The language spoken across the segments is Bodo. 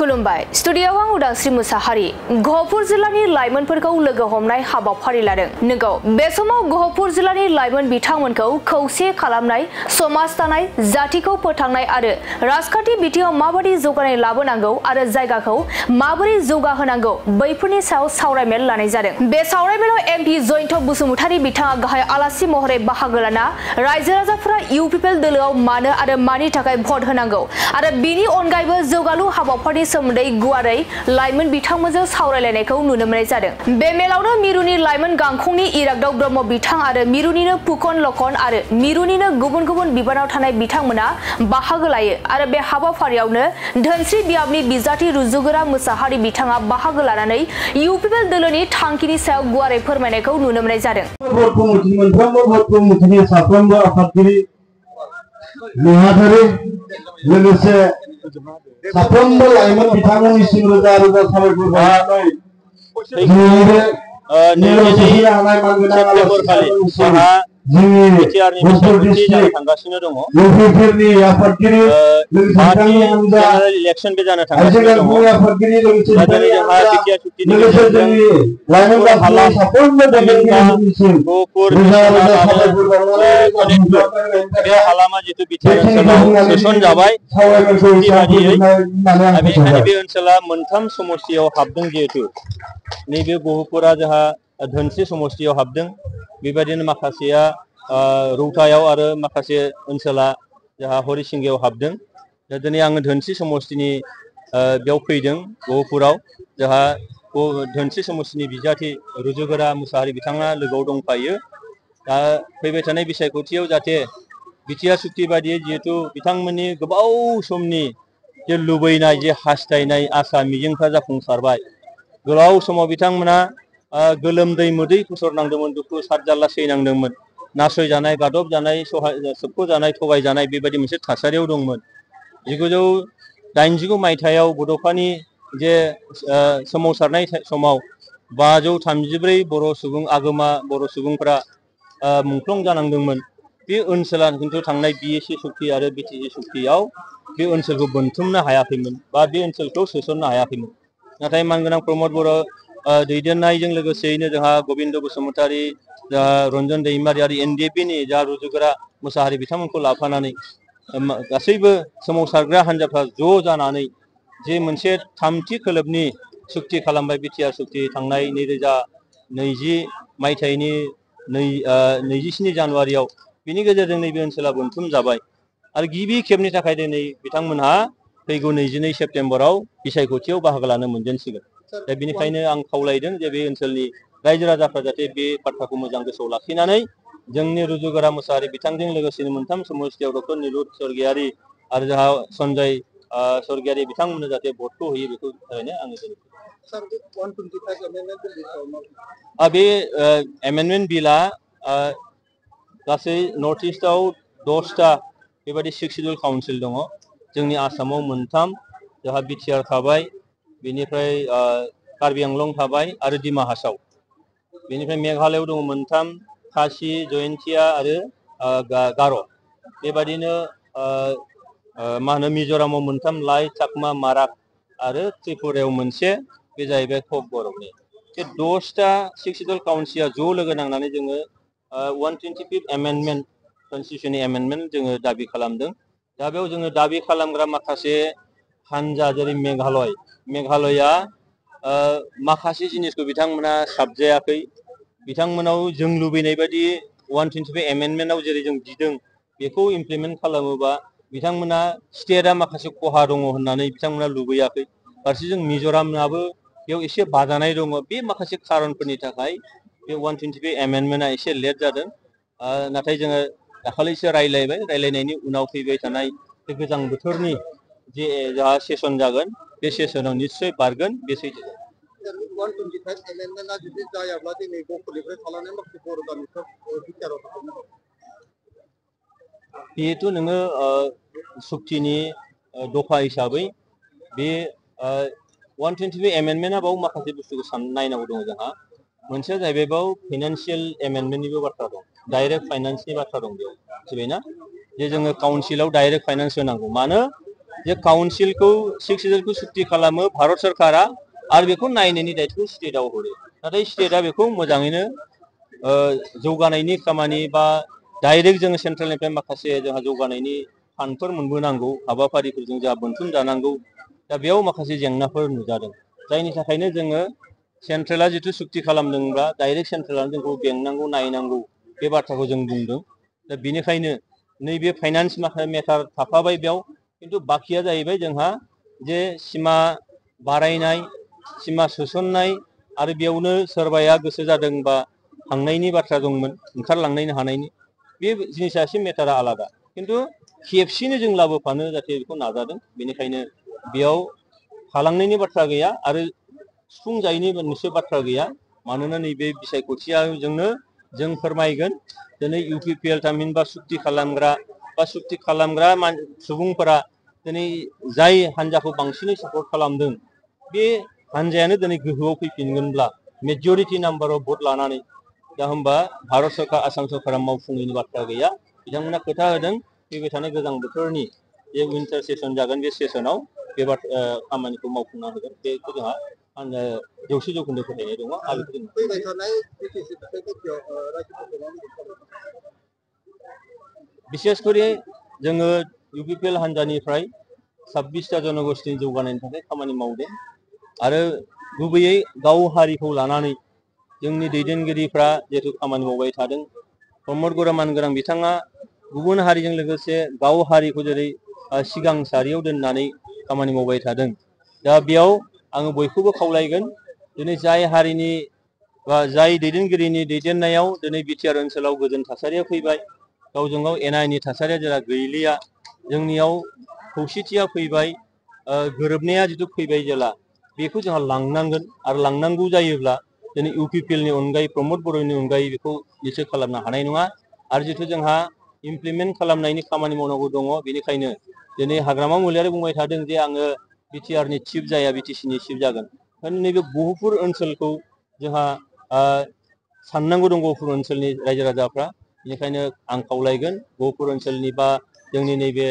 खुलुमबाय स्टुडियोआव आं उदांस्रि मुसाहारि गहपुर जिल्लानि लाइमोनफोरखौ लोगो हमनाय हाबाफारि लादों। नोंगौ बे समाव गहपुर जिल्लानि लाइमोन बिथांमोनखौ खौसे खालामनाय, समाज दानाय, जातिखौ फोथांनाय आरो राजखान्थि बिथिङाव माबादि जौगानाय लाबोनांगौ आरो जायगाखौ माबोरै जौगाहोनांगौ बैफोरनि सायाव सावरायमेल लानाय जादों। बे सावरायमेलाव एमपि जयन्त बसुमतारी बिथाङा गाहाय आलासि महरै बाहागो लाना रायजो राजाफोरा इउपिपिएल दोलोआव मानो आरो मानि थाखाय भट होनांगौ आरो बिनि अनगायैबो जौगालु हाबाफारिनि सोमोन्दै गुवारै लाइमोन बिथांमोनजों सावरायलायनायखौ नुनो मोननाय जादों। बे मेलावनो मिरुनि लाइमोन गांखंनि इराग्दाव ब्रह्म बिथां आरो मिरुनिनो फुकन लखन आरो मिरुनिनो गुबुन गुबुन बिबानाव थानाय बिथांमोना बाहागो लायो आरो बे हाबाफारियावनो धोनस्रि बियाबनि बिजाथि रुजुगोरा मुसाहारि बिथाङा बाहागो लानानै इउपिपिएल दोलोनि थांखिनि सायाव गुवारै फोरमायनायखौ नुनो मोननाय जादों। साफ्रोमबो लाइमोन बिथांमोननिसिम रोजा रोजा साबायखर बावनानै इलेक्शन बे जानो थांगासिनो दङ। बे हालामा जितु बिटिआर ओनसोलाव सोसन जाबाय बेनिखायनो बे ओनसोला मोनथाम समस्तियाव हाबदों। जिहेतु नैबे गहपुरा जोंहा धोनस्रि समस्तियाव हाबदों, बेबायदिनो माखासेया रौतायाव आरो माखासे ओनसोला जोंहा हरिसिंगायाव हाबदों। दिनै आङो धोनस्रि समस्तिनि बेयाव फैदों गहपुराव। जोंहा धोनस्रि समस्तिनि बिजाथि रुजुगोरा मुसाहारि बिथाङा लोगोआव दंफायो। दा फैबाय थानाय बिसायख'थियाव जाहाथे बिटिआर सुक्ति बायदियै जिहेतु बिथांमोननि गोबाव समनि जे लुबैनाय, जे हास्थायनाय आसा मिजिंफ्रा जाफुंसारबाय। गोलाव समाव बिथांमोना गोलोमदै मोदै फसरनांदोंमोन, दुखु सारजारला सैनांदोंमोन, नासयजानाय, गादब जानाय, सोबख'जानाय, थगायजानाय बेबायदि मोनसे थासारियाव दंमोन। 1989 मायथाइयाव बड'फानि जे सोमावसारनाय समाव 534 बर' सुबुं आगोमा बर' सुबुंफोरा मुंख्लं जानांदोंमोन। बे ओनसोला खिन्थु थांनाय बिएसि सुक्ति आरो बिटिसि सुक्तियाव बे ओनसोलखौ बोनथुमनो हायाखैमोन बा बे ओनसोलखौ सोसननो हायाखैमोन। नाथाय मानगोनां प्रमद बर' दैदेननायजों लोगोसेयैनो जोंहा गबिन्द बसुमतारी, रन्जन दैमारि आरो एनडिएफबिनि जा रुजुगोरा मुसाहारि बिथांमोनखौ लाफानानै गासैबो सोमावसारग्रा हान्जाफ्रा ज' जानानै जे मोनसे थामथि खोलोबनि सुक्ति खालामबाय, बिटिआर सुक्ति थांनाय 2020 मायथाइनि 27 जानुवारियाव। बिनि गेजेरजों नैबे ओनसोला बोनथुम जाबाय आरो गिबि खेबनि थाखाय दिनै बिथांमोनहा फैगौ 22 सेप्तेम्बराव बिसायख'थियाव बाहागो लानो मोनजेनसिगोन। दा बेनिखायनो आं खावलायदों जे बे ओनसोलनि रायजो राजाफ्रा जाहाथे बे बाथ्राखौ मोजां गोसोआव लाखिनानै जोंनि रुजुगोरा मुसाहारि बिथांजों लोगोसेनो मोनथाम समस्तियाव डक्टर निरुत स्वर्गियारि आरो जोंहा सन्जय स्वर्गियारि बिथांमोननो जाहाथे भटखौ होयो, बेखौ थारैनो आङो बे एमेन्डमेन्ट बिला गासै नर्थ इस्टआव 10टा बेबायदि 6 शिड्युल काउन्सिल दङ। जोंनि आसामाव 3, जोंहा बिटिआर थाबाय, बेनिफ्राय कार्बि आंलं थाबाय आरो डिमा हासाव। बेनिफ्राय मेघालयआव दङ 3, खासि, जयन्तिया आरो गार'। बेबायदिनो मा होनो मिज'रामाव 3, लाइ, चाकमा, माराक आरो त्रिपुरायाव 1, बे जाहैबाय कक बरकनि। बे 10टा 6 शिड्युल काउन्सिला ज' लोगो नांनानै जोङो 125 एमेन्डमेन्ट कनस्टिटिउसननि एमेन्डमेन्ट जोङो दाबि खालामदों। दा बेयाव जोङो दाबि खालामग्रा माखासे हान्जा जेरै मेघालया माखासे जिनिसखौ बिथांमोना साबजायाखै। बिथांमोनाव जों लुबैनाय बायदि 125 एमेन्डमेन्टआव जेरै जों बिदों बेखौ इमप्लिमेन्ट खालामोबा बिथांमोना स्टेटआ माखासे खहा दङ होननानै बिथांमोना लुबैयाखै। फारसेजों मिज'रामनाबो बेयाव एसे बाजानाय दङ। बे माखासे खारनफोरनि थाखाय बे 125 एमेन्डमेन्टआ एसे लेट जादों। नाथाय जोङो दाखालिसो रायलायबाय, रायलायनायनि उनाव फैबाय थानाय बे गोजां बोथोरनि जे जोंहा सेसन जागोन, बे सेसनाव निस्सय बारगोन, बे सैथो। 125 एमेन्डमेन्टआ जुदि जायाब्ला दिनै गहपुरनिफ्राय थालांनाय माखासे बर' गामिफोर बिटिआरआव थांनो हागोन। जिहेतु नोङो सुक्तिनि दफा हिसाबै बे 125 एमेन्डमेन्टआ बाव माखासे बुस्थुखौ नायनांगौ दङ जोंहा। मोनसेया जाहैबाय बाव फाइनान्सियेल एमेन्डमेन्टनिबो बाथ्रा दं, डाइरेक्ट फाइनान्सनि बाथ्रा दं बेयाव, मिथिबायना? जे जोङो काउन्सिलाव डाइरेक्ट फाइनान्स होनांगौ। मानो? जे काउन्सिलखौ सिक्स सिडिउलखौ सुक्ति खालामो भारत सरकारा आरो बेखौ नायनायनि दायित्वखौ स्टेटआव हरो नाथाय स्टेटआ बेखौ मोजाङैनो जौगानायनि खामानि बा डाइरेक्ट जोङो सेन्ट्रेलनिफ्राय माखासे जोंहा जौगानायनि फान्डफोर मोनबोनांगौ हाबाफारिफोरजों जोंहा बोनथुम जानांगौ दा बेयाव माखासे जेंनाफोर नुजादों जायनि थाखायनो जोङो सेन्ट्रेला जिथु सुक्ति खालामदोंब्ला डाइरेक्ट सेन्ट्रेलानो जोंखौ बेंनांगौ नायनांगौ बे बाथ्राखौ जों बुंदों दा बेनिखायनो नैबे फाइनान्स मेटार थाफाबाय बेयाव खिन्थु बाखिया जाहैबाय जोंहा जे सिमा बारायनाय सिमा सोसननाय आरो बेयावनो सोरबाया गोसो जादोंबा थांनायनि बाथ्रा दंमोन ओंखारलांनायनि हानायनि बे जिनिसा एसे मेटारा आलादा खिन्थु खेबसेनो जों लाबोफानो जाहाथे बेखौ नाजादों बेनिखायनो बेयाव थालांनायनि बाथ्रा गैया आरो सुफुंजायैनि मोनसे बाथ्रा गैया मानोना नैबे बिसायख'थियाजोंनो जों फोरमायगोन दिनै UPPL थामहिनबा सुक्ति खालामग्रा सुबुंफोरा दिनै जाय हान्जाखौ बांसिनै सापर्ट खालामदों बे हान्जायानो दिनै गोहोआव फैफिनगोनब्ला मेजरिटि नाम्बाराव भट लानानै दा होमबा भारत सरकार आसाम सरकारा मावफुंनायनि बाथ्रा गैया बिथांमोना खोथा होदों फैबाय थानाय गोजां बोथोरनि जे विन्टार सेसन जागोन बे सेसनाव बे खामानिखौ मावफुंना होगोन बेखौ जोंहा 100% फोथायनाय दङ आरो फैबाय थानाय बिसेसकरि जोङो UPPL हान्जानिफ्राय 26टा जनगोष्ठीनि जौगानायनि थाखाय खामानि मावदों आरो गुबैयै गाव हारिखौ लानानै जोंनि दैदेनगिरिफ्रा जिहेतु खामानि मावबाय थादों प्रमद बर मानगोनां बिथाङा गुबुन हारिजों लोगोसे गाव हारिखौ जेरै सिगां सारियाव दोननानै खामानि मावबाय थादों दा बेयाव आङो बयखौबो खावलायगोन दिनै जाय हारिनि बा जाय दैदेनगिरिनि दैदेननायाव दिनै बिटिआर ओनसोलाव गोजोन थासारिया फैबाय गावजों गाव एना एनि थासारिया जेला गैलिया जोंनियाव खौसेथिया फैबाय गोरोबनाया जिथु फैबाय जेला बेखौ जोंहा लांनांगोन आरो लांनांगौ जायोब्ला दिनै UPPLनि अनगायै प्रमद बर'नि अनगायै बेखौ निश्चय खालामनो हानाय नङा आरो जिथु जोंहा इमप्लिमेन्ट खालामनायनि खामानि मावनांगौ दङ बेनिखायनो दिनै हाग्रामा महिलारि बुंबाय थादों जे आङो बिटिआरनि चिफ जाया BTCनि चिफ जागोन नैबे गहपुर ओनसोलखौ जोंहा साननांगौ दं गहपुर ओनसोलनि रायजो राजाफ्रा बेनिखायनो आं खावलायगोन गहपुर ओनसोलनि बा जोंनि नैबे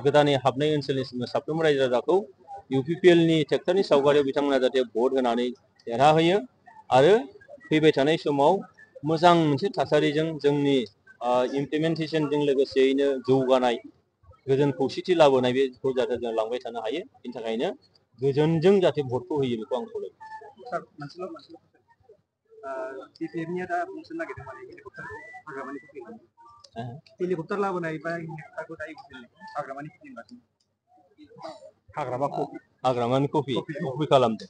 गोदानै हाबनाय ओनसोलनि साफ्रोमबो रायजो राजाखौ UPPLनि ट्रेक्टरनि सावगारियाव बिथांमोना जाहाथे भट होनानै देरहाहोयो आरो फैबाय थानाय समाव मोजां मोनसे थासारिजों जोंनि इमप्लिमेन्टेसनजों लोगोसेयैनो जौगानाय गोजोन खौसेथि लाबोनाय बेखौ जाहाथे जों लांबाय थानो हायो बेनि थाखायनो गोजोनजों जाहाथे भटखौ होयो बेखौ आं खावलायो सार BPFनिया दा बुंनो नागिरदों माने हेलिकप्टार लाबोनाय बा हेलिकप्टारखौ दायो हाग्रामानि हाग्रामानि कपि खालामदों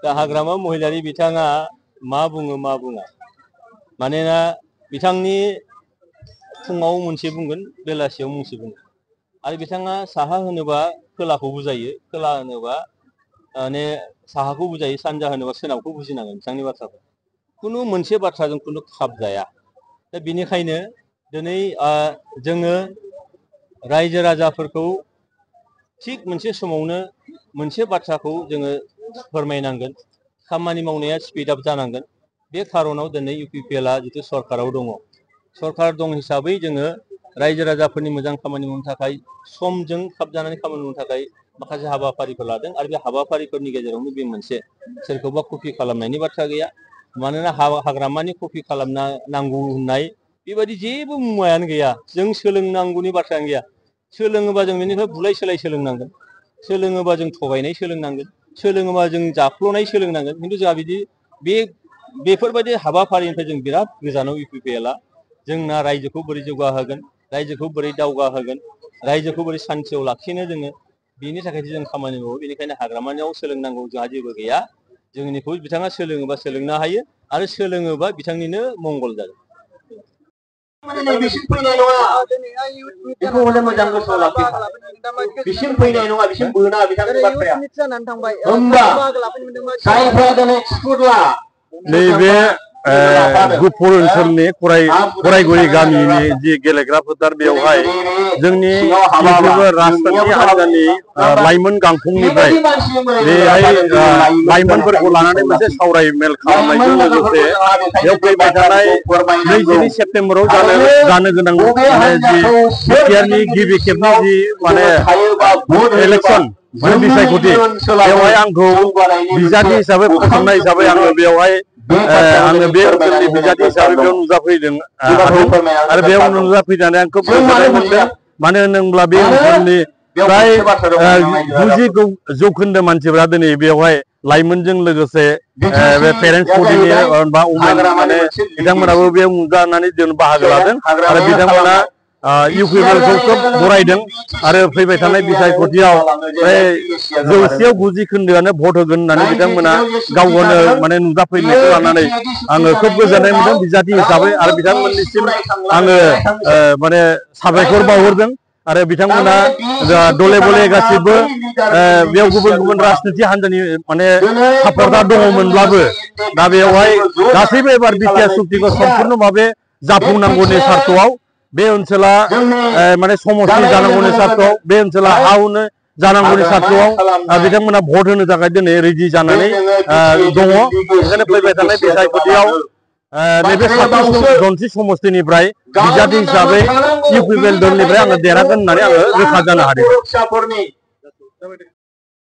दा हाग्रामा महिलारि बिथाङा मा बुङो मा बुङा मानोना बिथांनि फुङाव मोनसे बुंगोन बेलासियाव मोनसे बुंगोन आरो बिथाङा साहा होनोबा खोलाखौ बुजायो खोला होनोबा माने साहाखौ बुजायो सानजा होनोबा सोनाबखौ बुजिनांगोन बिथांनि बाथ्राखौ खुनु मोनसे बाथ्राजों खुनु खाब जाया दा बेनिखायनो दिनै जोङो रायजो राजाफोरखौ थिग मोनसे समावनो मोनसे बाथ्राखौ जोङो फोरमायनांगोन खामानि मावनाया स्पिड आप जानांगोन बे खारनाव दिनै UPPLआ जिथु सरकाराव दङ सरकार दं हिसाबै जोङो रायजो राजाफोरनि मोजां खामानि मावनो थाखाय समजों खाबजानानै खामानि मावनो थाखाय माखासे हाबाफारिफोर लादों आरो बे हाबाफारिफोरनि गेजेरावनो बे मोनसे सोरखौबा कपि खालामनायनि बाथ्रा गैया मानोना हाग्रामानि कपि खालामना नांगौ होननाय बेबायदि जेबो मुवायानो गैया जों सोलोंनांगौनि बाथ्रायानो गैया सोलोङोबा जों बेनिफ्राय बुलाय सोलाय सोलोंनांगोन सोलोङोबा जों थगायनाय सोलोंनांगोन सोलोङोबा जों जाख्ल'नाय सोलोंनांगोन खिन्थु जोंहा बिदि बेफोरबायदि हाबाफारिनिफ्राय जों बिराद गोजानाव UPPLआ जोंना रायजोखौ बोरै जौगाहोगोन रायजोखौ बोरै दावगाहोगोन रायजोखौ बोरै सान्थियाव लाखिनो जोङो बेनि थाखायसो जों खामानि मावो बेनिखायनो हाग्रामानियाव सोलोंनांगौ जोंहा जेबो गैया जोंनिखौ बिथाङा सोलोङोबा सोलोंनो हायो आरो सोलोङोबा बिथांनिनो मंगल जागोन बिसिम फैनाय नङा बेखौ हले मोजां गोसोआव लाखि बिसिम फैनाय नङा बिसिम बोना बिथांनि बाथ्राया होमबा जायफ्रा दिनै एक्सपर्ट ला नैबे गुफुर ओनसोलनि खराइगुरि गामिनि जि गेलेग्रा फोथार बेवहाय जोंनि राजखान्थि हान्जानि लाइमोन गांखंनिफ्राय बेहाय लाइमोनफोरखौ लानानै मोनसे सावराय मेल खालामनायजों लोगोसे बेयाव फैबाय थानाय 22 सेप्तेम्बराव जानो गोनां माने जि बिटिआरनि गिबि खेबनि जि माने इलेक्सन माने बिसायख'थि बेवहाय आंखौ बिजाथि हिसाबै फसंनाय हिसाबै आङो बेवहाय आङो बे ओनसोलनि बिजाथि हिसाबै बेयाव नुजाफैदों आरो बेयाव नुजाफैनानै आं खोब गोजोननाय मोनदों मानो होनोब्ला बे ओनसोलनि प्राय 90% मानसिफोरा दिनै बेवहाय लाइमोनजों लोगोसे बे पेरेन्टस बडिनि बा उमेन माने बिथांमोनाबो बेयाव नुजानानै जों बाहागो लादों आरो बिथांमोना इउपिपिएलखौ खोब बरायदों आरो फैबाय थानाय बिसायख'थियाव फ्राय 90% भट होगोन होननानै बिथांमोना गाव गावनो माने नुजाफैनायखौ लानानै आङो खोब गोजोननाय मोनदों बिजाथि हिसाबै आरो बिथांमोननिसिम आङो माने साबायखर बावहरदों आरो बिथांमोना दले बले गासिबो बेयाव गुबुन गुबुन राजनिति हान्जानि माने सापर्टार दङमोनब्लाबो दा बेवहाय गासैबो एबार बिटिआर सुक्तिखौ सम्पुर्ण भाबे जाफुंनांगौनि सार्थआव बे ओनसोला माने समष्टि जानांगौनि सार्थआव बे ओनसोला हाउनो जानांगौनि सार्थआव बिथांमोना भट होनो थाखाय दिनै रेडि जानानै दङ बेखायनो फैबाय थानाय बिसायख'थियाव नैबे 27 जनथि समष्टिनिफ्राय बिजाथि हिसाबै इउपिपिएल दलनिफ्राय आङो देरहागोन होननानै आङो रोखा जानो हादों।